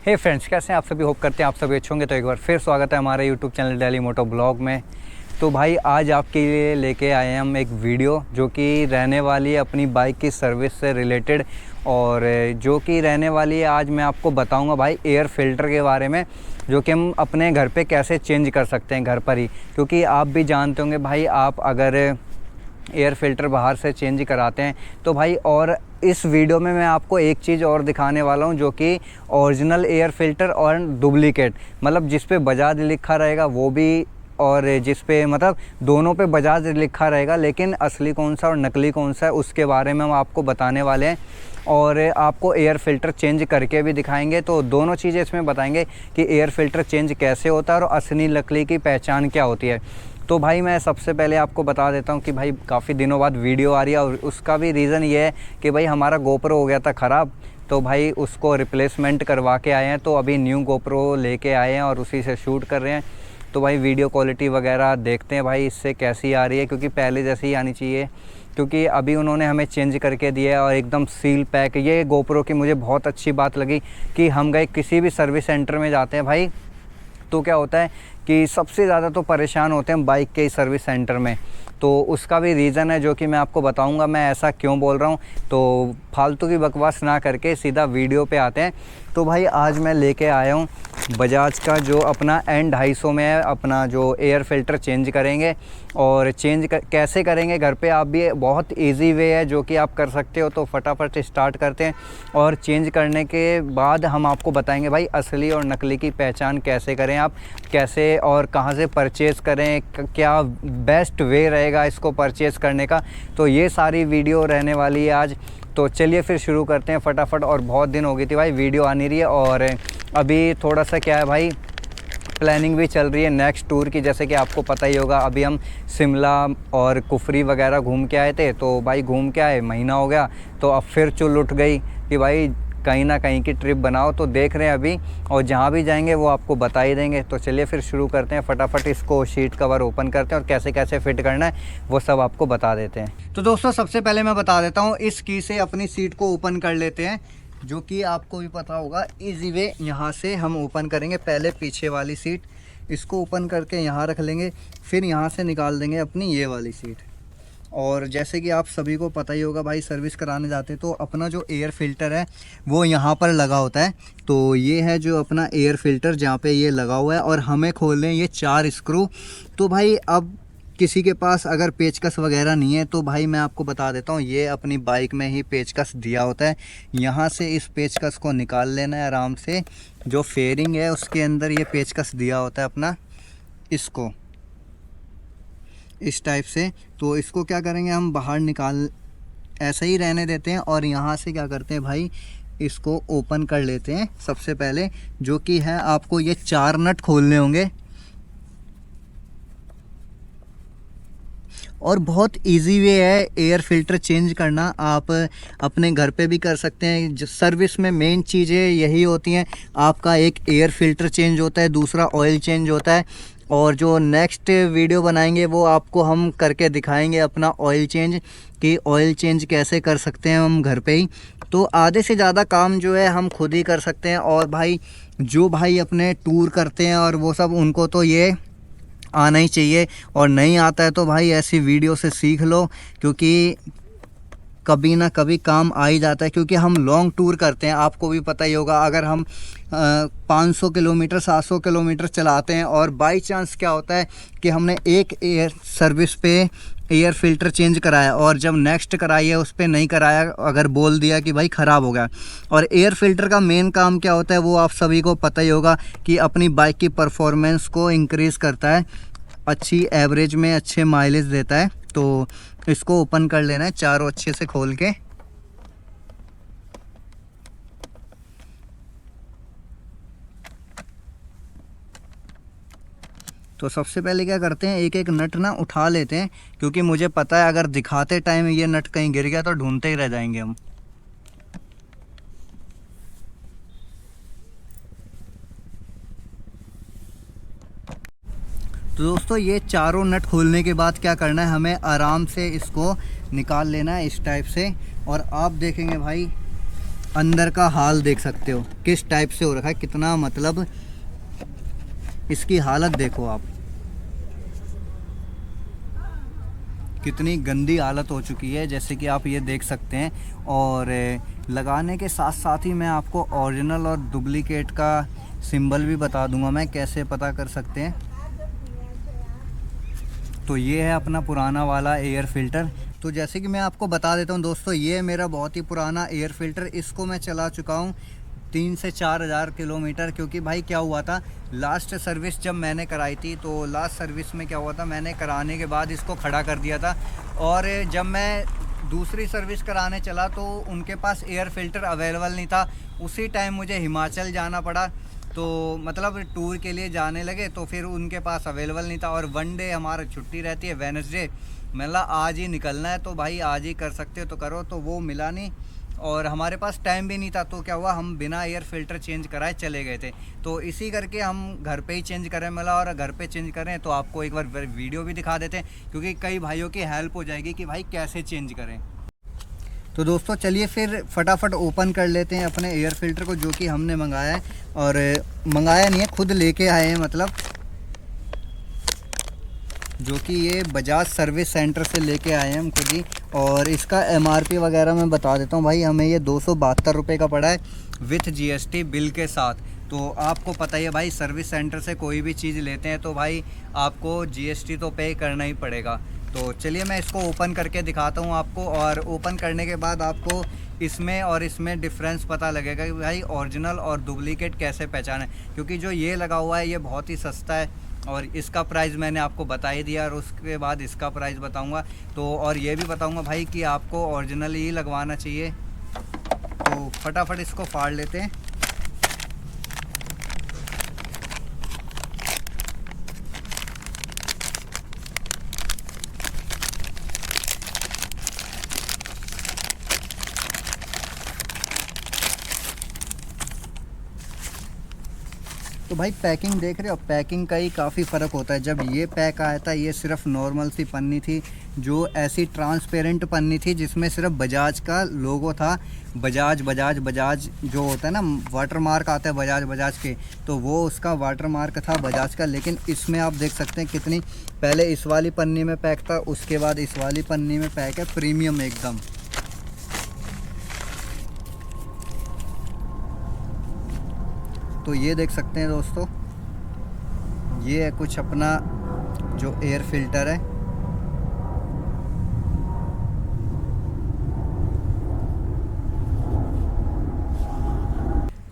हे friends, कैसे हैं आप सभी। होप करते हैं आप सभी अच्छे होंगे। तो एक बार फिर स्वागत है हमारे यूट्यूब चैनल डेली मोटो ब्लॉग में। तो भाई आज आपके लिए लेके आए हैं हम एक वीडियो जो कि रहने वाली है अपनी बाइक की सर्विस से रिलेटेड, और जो कि रहने वाली है आज मैं आपको बताऊंगा भाई एयर फ़िल्टर के बारे में, जो कि हम अपने घर पे कैसे चेंज कर सकते हैं घर पर ही। क्योंकि आप भी जानते होंगे भाई, आप अगर एयर फ़िल्टर बाहर से चेंज कराते हैं तो भाई, और इस वीडियो में मैं आपको एक चीज़ और दिखाने वाला हूं जो कि ओरिजिनल एयर फ़िल्टर और डुप्लीकेट, मतलब जिस पे बजाज लिखा रहेगा वो भी, और जिस पे मतलब दोनों पे बजाज लिखा रहेगा, लेकिन असली कौन सा और नकली कौन सा है उसके बारे में हम आपको बताने वाले हैं। और आपको एयर फ़िल्टर चेंज करके भी दिखाएंगे। तो दोनों चीज़ें इसमें बताएंगे कि एयर फ़िल्टर चेंज कैसे होता है और असली नकली की पहचान क्या होती है। तो भाई मैं सबसे पहले आपको बता देता हूँ कि भाई काफ़ी दिनों बाद वीडियो आ रही है, और उसका भी रीज़न ये है कि भाई हमारा गोप्रो हो गया था ख़राब, तो भाई उसको रिप्लेसमेंट करवा के आए हैं। तो अभी न्यू गोप्रो लेके आए हैं और उसी से शूट कर रहे हैं। तो भाई वीडियो क्वालिटी वगैरह देखते हैं भाई इससे कैसी आ रही है, क्योंकि पहले जैसी ही आनी चाहिए। क्योंकि अभी उन्होंने हमें चेंज करके दिया है और एकदम सील पैक। ये गोप्रो की मुझे बहुत अच्छी बात लगी कि हम गए किसी भी सर्विस सेंटर में जाते हैं भाई, तो क्या होता है कि सबसे ज़्यादा तो परेशान होते हैं बाइक के सर्विस सेंटर में। तो उसका भी रीज़न है जो कि मैं आपको बताऊंगा मैं ऐसा क्यों बोल रहा हूं। तो फालतू की बकवास ना करके सीधा वीडियो पे आते हैं। तो भाई आज मैं लेके आया हूं बजाज का जो अपना N250 में है, अपना जो एयर फ़िल्टर चेंज करेंगे। और कैसे करेंगे घर पे आप भी, बहुत इजी वे है जो कि आप कर सकते हो। तो फटाफट स्टार्ट करते हैं, और चेंज करने के बाद हम आपको बताएंगे भाई असली और नकली की पहचान कैसे करें, आप कैसे और कहाँ से परचेज़ करें, क्या बेस्ट वे रहेगा इसको परचेज़ करने का। तो ये सारी वीडियो रहने वाली है आज। तो चलिए फिर शुरू करते हैं फटाफट। और बहुत दिन हो गई थी भाई वीडियो आ नहीं रही है, और अभी थोड़ा सा क्या है भाई, प्लानिंग भी चल रही है नेक्स्ट टूर की। जैसे कि आपको पता ही होगा, अभी हम शिमला और कुफरी वगैरह घूम के आए थे। तो भाई घूम के आए, महीना हो गया, तो अब फिर चुल उठ गई कि भाई कहीं ना कहीं की ट्रिप बनाओ। तो देख रहे हैं अभी, और जहाँ भी जाएंगे वो आपको बता ही देंगे। तो चलिए फिर शुरू करते हैं फटाफट। इसको शीट कवर ओपन करते हैं और कैसे कैसे फिट करना है वो सब आपको बता देते हैं। तो दोस्तों सबसे पहले मैं बता देता हूँ, इस की से अपनी सीट को ओपन कर लेते हैं, जो कि आपको भी पता होगा इजी वे। यहाँ से हम ओपन करेंगे पहले पीछे वाली सीट, इसको ओपन करके यहाँ रख लेंगे। फिर यहाँ से निकाल देंगे अपनी ये वाली सीट। और जैसे कि आप सभी को पता ही होगा भाई, सर्विस कराने जाते तो अपना जो एयर फ़िल्टर है वो यहाँ पर लगा होता है। तो ये है जो अपना एयर फ़िल्टर जहाँ पे ये लगा हुआ है, और हमें खोलने हैं ये 4 स्क्रू। तो भाई अब किसी के पास अगर पेचकस वगैरह नहीं है तो भाई मैं आपको बता देता हूँ, ये अपनी बाइक में ही पेचकस दिया होता है। यहाँ से इस पेचकस को निकाल लेना है आराम से। जो फेयरिंग है उसके अंदर ये पेचकस दिया होता है अपना, इसको इस टाइप से। तो इसको क्या करेंगे, हम बाहर निकाल, ऐसे ही रहने देते हैं। और यहाँ से क्या करते हैं भाई, इसको ओपन कर लेते हैं सबसे पहले, जो कि है आपको ये 4 नट खोलने होंगे। और बहुत इजी वे है एयर फ़िल्टर चेंज करना, आप अपने घर पे भी कर सकते हैं। जो सर्विस में मेन चीज़ें यही होती हैं, आपका एक एयर फ़िल्टर चेंज होता है, दूसरा ऑयल चेंज होता है। और जो नेक्स्ट वीडियो बनाएंगे वो आपको हम करके दिखाएंगे अपना ऑयल चेंज, कि ऑयल चेंज कैसे कर सकते हैं हम घर पे ही। तो आधे से ज़्यादा काम जो है हम खुद ही कर सकते हैं। और भाई जो भाई अपने टूर करते हैं और वो सब, उनको तो ये आना ही चाहिए। और नहीं आता है तो भाई ऐसी वीडियो से सीख लो, क्योंकि कभी ना कभी काम आ ही जाता है। क्योंकि हम लॉन्ग टूर करते हैं, आपको भी पता ही होगा। अगर हम 500 किलोमीटर 700 किलोमीटर चलाते हैं, और बाई चांस क्या होता है कि हमने एक एयर सर्विस पे एयर फ़िल्टर चेंज कराया, और जब नेक्स्ट कराइए उस पर नहीं कराया, अगर बोल दिया कि भाई ख़राब हो गया। और एयर फ़िल्टर का मेन काम क्या होता है वो आप सभी को पता ही होगा, कि अपनी बाइक की परफॉर्मेंस को इंक्रीज़ करता है, अच्छी एवरेज में अच्छे माइलेज देता है। तो इसको ओपन कर लेना है चारों अच्छे से खोल के। तो सबसे पहले क्या करते हैं, एक एक नट ना उठा लेते हैं, क्योंकि मुझे पता है अगर दिखाते टाइम ये नट कहीं गिर गया तो ढूंढते ही रह जाएंगे हम। तो दोस्तों ये चारों नट खोलने के बाद क्या करना है, हमें आराम से इसको निकाल लेना है इस टाइप से। और आप देखेंगे भाई अंदर का हाल देख सकते हो किस टाइप से हो रखा है, कितना मतलब इसकी हालत देखो आप, कितनी गंदी हालत हो चुकी है, जैसे कि आप ये देख सकते हैं। और लगाने के साथ साथ ही मैं आपको ओरिजिनल और डुप्लीकेट का सिंबल भी बता दूंगा मैं कैसे पता कर सकते हैं। तो ये है अपना पुराना वाला एयर फ़िल्टर। तो जैसे कि मैं आपको बता देता हूँ दोस्तों, ये मेरा बहुत ही पुराना एयर फ़िल्टर, इसको मैं चला चुका हूँ 3 से 4 हज़ार किलोमीटर। क्योंकि भाई क्या हुआ था, लास्ट सर्विस जब मैंने कराई थी, तो लास्ट सर्विस में क्या हुआ था, मैंने कराने के बाद इसको खड़ा कर दिया था। और जब मैं दूसरी सर्विस कराने चला तो उनके पास एयर फ़िल्टर अवेलेबल नहीं था। उसी टाइम मुझे हिमाचल जाना पड़ा, तो मतलब टूर के लिए जाने लगे, तो फिर उनके पास अवेलेबल नहीं था। और वन डे हमारा छुट्टी रहती है, वेडनेसडे, मतलब आज ही निकलना है, तो भाई आज ही कर सकते हो तो करो। तो वो मिला नहीं और हमारे पास टाइम भी नहीं था, तो क्या हुआ, हम बिना एयर फ़िल्टर चेंज कराए चले गए थे। तो इसी करके हम घर पे ही चेंज करें मिला, और घर पे चेंज करें तो आपको एक बार वीडियो भी दिखा देते हैं, क्योंकि कई भाइयों की हेल्प हो जाएगी कि भाई कैसे चेंज करें। तो दोस्तों चलिए फिर फटाफट ओपन कर लेते हैं अपने एयर फ़िल्टर को, जो कि हमने मंगाया है। और मंगाया नहीं है, खुद लेके आए हैं, मतलब जो कि ये बजाज सर्विस सेंटर से लेके आए हैं हम खुद ही। और इसका एमआरपी वगैरह मैं बता देता हूँ भाई, हमें ये 272 रुपये का पड़ा है विथ जीएसटी बिल के साथ। तो आपको पता ही है भाई, सर्विस सेंटर से कोई भी चीज़ लेते हैं तो भाई आपको जीएसटी तो पे करना ही पड़ेगा। तो चलिए मैं इसको ओपन करके दिखाता हूँ आपको, और ओपन करने के बाद आपको इसमें और इसमें डिफरेंस पता लगेगा कि भाई ओरिजिनल और डुप्लीकेट कैसे पहचानें। क्योंकि जो ये लगा हुआ है ये बहुत ही सस्ता है, और इसका प्राइस मैंने आपको बता ही दिया, और उसके बाद इसका प्राइस बताऊंगा। तो और ये भी बताऊंगा भाई कि आपको ओरिजिनल ही लगवाना चाहिए। तो फटाफट इसको फाड़ लेते हैं। तो भाई पैकिंग देख रहे हो, पैकिंग का ही काफ़ी फ़र्क होता है। जब ये पैक आया था, ये सिर्फ नॉर्मल सी पन्नी थी, जो ऐसी ट्रांसपेरेंट पन्नी थी जिसमें सिर्फ बजाज का लोगो था। बजाज बजाज बजाज जो होता है ना, वाटर मार्क आता है बजाज बजाज के, तो वो उसका वाटर मार्क था बजाज का। लेकिन इसमें आप देख सकते हैं कितनी, पहले इस वाली पन्नी में पैक था, उसके बाद इस वाली पन्नी में पैक है, प्रीमियम एकदम। तो ये देख सकते हैं दोस्तों, ये है कुछ अपना जो एयर फ़िल्टर है।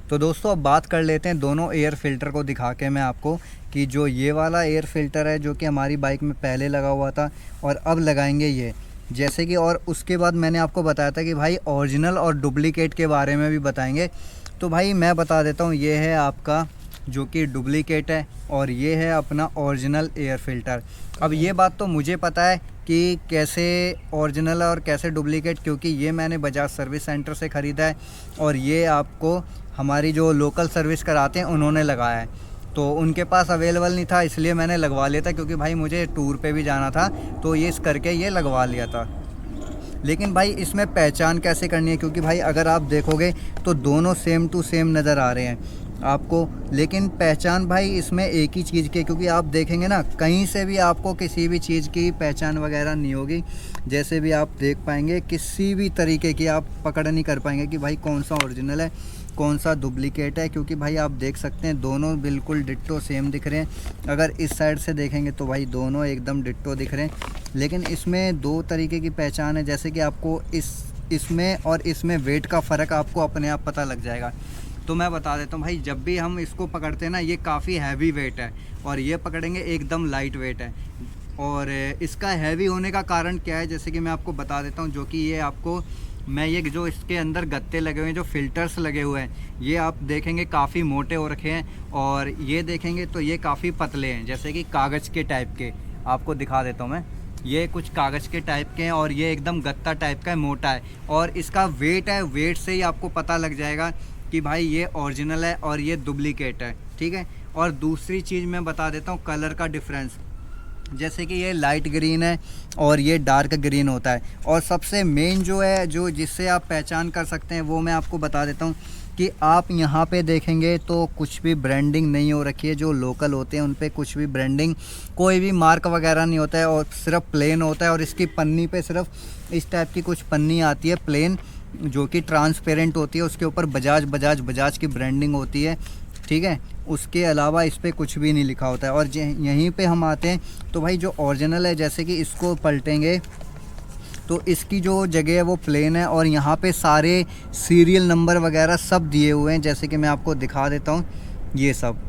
तो दोस्तों अब बात कर लेते हैं दोनों एयर फ़िल्टर को दिखा के मैं आपको, कि जो ये वाला एयर फ़िल्टर है जो कि हमारी बाइक में पहले लगा हुआ था, और अब लगाएंगे ये, जैसे कि। और उसके बाद मैंने आपको बताया था कि भाई ओरिजिनल और डुप्लीकेट के बारे में भी बताएंगे। तो भाई मैं बता देता हूँ, ये है आपका जो कि डुप्लीकेट है, और ये है अपना ओरिजिनल एयर फ़िल्टर। अब ये बात तो मुझे पता है कि कैसे ओरिजिनल और कैसे डुप्लीकेट, क्योंकि ये मैंने बजाज सर्विस सेंटर से ख़रीदा है, और ये आपको हमारी जो लोकल सर्विस कराते हैं उन्होंने लगाया है। तो उनके पास अवेलेबल नहीं था, इसलिए मैंने लगवा लिया था, क्योंकि भाई मुझे टूर पे भी जाना था, तो ये इस करके ये लगवा लिया था। लेकिन भाई इसमें पहचान कैसे करनी है, क्योंकि भाई अगर आप देखोगे तो दोनों सेम टू सेम नज़र आ रहे हैं आपको। लेकिन पहचान भाई इसमें एक ही चीज़ की, क्योंकि आप देखेंगे ना, कहीं से भी आपको किसी भी चीज़ की पहचान वगैरह नहीं होगी। जैसे भी आप देख पाएंगे, किसी भी तरीके की आप पकड़ नहीं कर पाएंगे कि भाई कौन सा ओरिजिनल है कौन सा डुप्लीकेट है, क्योंकि भाई आप देख सकते हैं दोनों बिल्कुल डिट्टो सेम दिख रहे हैं। अगर इस साइड से देखेंगे तो भाई दोनों एकदम डिट्टो दिख रहे हैं। लेकिन इसमें दो तरीके की पहचान है, जैसे कि आपको इसमें और इसमें वेट का फ़र्क आपको अपने आप पता लग जाएगा। तो मैं बता देता हूँ भाई, जब भी हम इसको पकड़ते हैं ना, ये काफ़ी हैवी वेट है, और ये पकड़ेंगे एकदम लाइट वेट है। और इसका हैवी होने का कारण क्या है, जैसे कि मैं आपको बता देता हूँ, जो कि ये आपको मैं ये जो इसके अंदर गत्ते लगे हुए हैं, जो फ़िल्टर्स लगे हुए हैं, ये आप देखेंगे काफ़ी मोटे हो रखे हैं, और ये देखेंगे तो ये काफ़ी पतले हैं, जैसे कि कागज़ के टाइप के। आपको दिखा देता हूँ मैं, ये कुछ कागज़ के टाइप के हैं, और ये एकदम गत्ता टाइप का है, मोटा है। और इसका वेट है, वेट से ही आपको पता लग जाएगा कि भाई ये ओरिजिनल है और ये डुप्लीकेट है, ठीक है। और दूसरी चीज़ मैं बता देता हूँ, कलर का डिफरेंस। जैसे कि ये लाइट ग्रीन है और ये डार्क ग्रीन होता है। और सबसे मेन जो है, जो जिससे आप पहचान कर सकते हैं, वो मैं आपको बता देता हूँ कि आप यहाँ पे देखेंगे तो कुछ भी ब्रांडिंग नहीं हो रखी है। जो लोकल होते हैं उन पे कुछ भी ब्रांडिंग, कोई भी मार्क वगैरह नहीं होता है और सिर्फ प्लेन होता है। और इसकी पन्नी पे सिर्फ इस टाइप की कुछ पन्नी आती है प्लेन, जो कि ट्रांसपेरेंट होती है। उसके ऊपर बजाज की ब्रांडिंग होती है, ठीक है। उसके अलावा इस पर कुछ भी नहीं लिखा होता है। और यहीं पे हम आते हैं तो भाई जो ओरिजिनल है, जैसे कि इसको पलटेंगे तो इसकी जो जगह है वो प्लेन है और यहाँ पे सारे सीरियल नंबर वगैरह सब दिए हुए हैं। जैसे कि मैं आपको दिखा देता हूँ, ये सब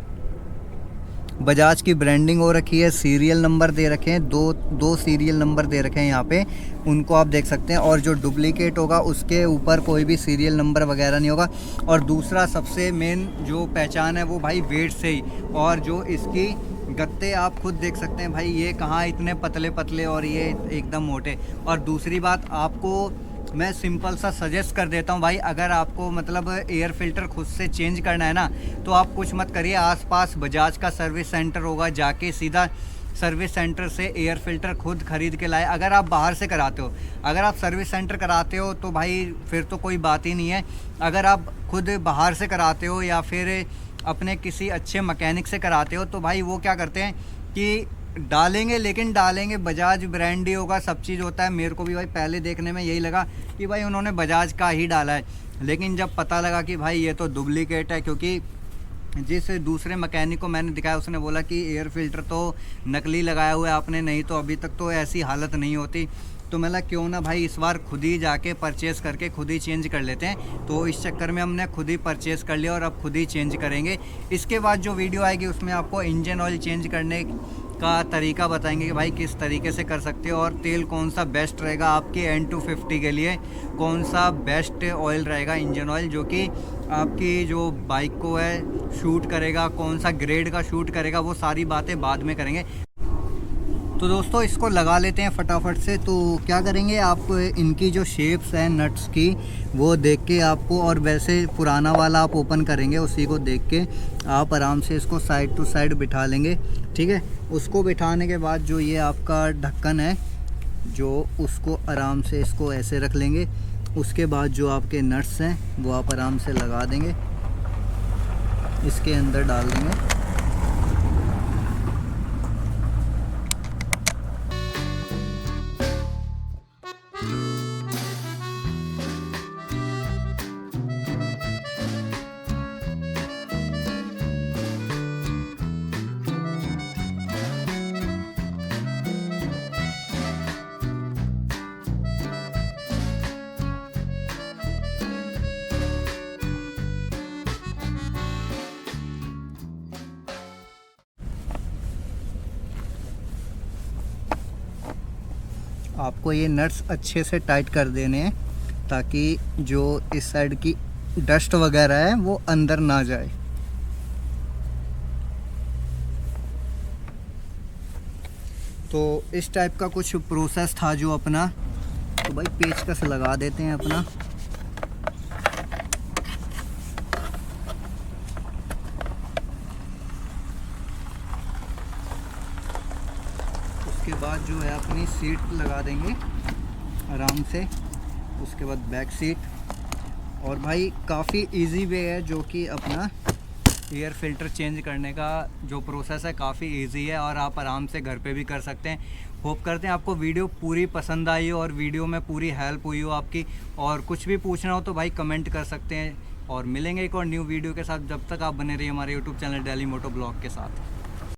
बजाज की ब्रांडिंग हो रखी है, सीरियल नंबर दे रखे हैं, दो सीरियल नंबर दे रखे हैं यहाँ पे, उनको आप देख सकते हैं। और जो डुप्लीकेट होगा उसके ऊपर कोई भी सीरियल नंबर वगैरह नहीं होगा। और दूसरा सबसे मेन जो पहचान है वो भाई वेट से ही, और जो इसकी गत्ते आप खुद देख सकते हैं भाई, ये कहाँ इतने पतले पतले और ये एकदम मोटे। और दूसरी बात, आपको मैं सिंपल सा सजेस्ट कर देता हूँ भाई, अगर आपको मतलब एयर फिल्टर खुद से चेंज करना है ना, तो आप कुछ मत करिए। आसपास बजाज का सर्विस सेंटर होगा, जाके सीधा सर्विस सेंटर से एयर फिल्टर खुद ख़रीद के लाए। अगर आप बाहर से कराते हो, अगर आप सर्विस सेंटर कराते हो तो भाई फिर तो कोई बात ही नहीं है। अगर आप खुद बाहर से कराते हो या फिर अपने किसी अच्छे मैकेनिक से कराते हो, तो भाई वो क्या करते हैं कि डालेंगे, लेकिन डालेंगे बजाज ब्रांड ही होगा, सब चीज़ होता है। मेरे को भी भाई पहले देखने में यही लगा कि भाई उन्होंने बजाज का ही डाला है, लेकिन जब पता लगा कि भाई ये तो डुप्लीकेट है, क्योंकि जिस दूसरे मैकेनिक को मैंने दिखाया उसने बोला कि एयर फिल्टर तो नकली लगाया हुआ है आपने, नहीं तो अभी तक तो ऐसी हालत नहीं होती। तो मैं क्यों ना भाई इस बार खुद ही जाके परचेज़ करके खुद ही चेंज कर लेते हैं। तो इस चक्कर में हमने खुद ही परचेज़ कर लिया और अब खुद ही चेंज करेंगे। इसके बाद जो वीडियो आएगी उसमें आपको इंजन ऑयल चेंज करने का तरीका बताएंगे कि भाई किस तरीके से कर सकते हो, और तेल कौन सा बेस्ट रहेगा आपके N250 के लिए, कौन सा बेस्ट ऑयल रहेगा इंजन ऑयल, जो कि आपकी जो बाइक को है शूट करेगा, कौन सा ग्रेड का शूट करेगा, वो सारी बातें बाद में करेंगे। तो दोस्तों इसको लगा लेते हैं फटाफट से। तो क्या करेंगे, आप इनकी जो शेप्स हैं नट्स की वो देख के आपको, और वैसे पुराना वाला आप ओपन करेंगे, उसी को देख के आप आराम से इसको साइड टू साइड बिठा लेंगे, ठीक है। उसको बिठाने के बाद जो ये आपका ढक्कन है, जो उसको आराम से इसको ऐसे रख लेंगे। उसके बाद जो आपके नट्स हैं वो आप आराम से लगा देंगे, इसके अंदर डाल देंगे। आपको ये नट्स अच्छे से टाइट कर देने हैं, ताकि जो इस साइड की डस्ट वगैरह है वो अंदर ना जाए। तो इस टाइप का कुछ प्रोसेस था जो अपना। तो भाई पेचकस लगा देते हैं अपना। उसके बाद जो है अपनी सीट लगा देंगे आराम से। उसके बाद बैक सीट। और भाई काफ़ी इजी वे है जो कि अपना एयर फिल्टर चेंज करने का जो प्रोसेस है काफ़ी इजी है, और आप आराम से घर पे भी कर सकते हैं। होप करते हैं आपको वीडियो पूरी पसंद आई हो और वीडियो में पूरी हेल्प हुई हो आपकी। और कुछ भी पूछना हो तो भाई कमेंट कर सकते हैं, और मिलेंगे एक और न्यू वीडियो के साथ। जब तक आप बने रहिए हमारे यूट्यूब चैनल डेली मोटो ब्लॉग के साथ।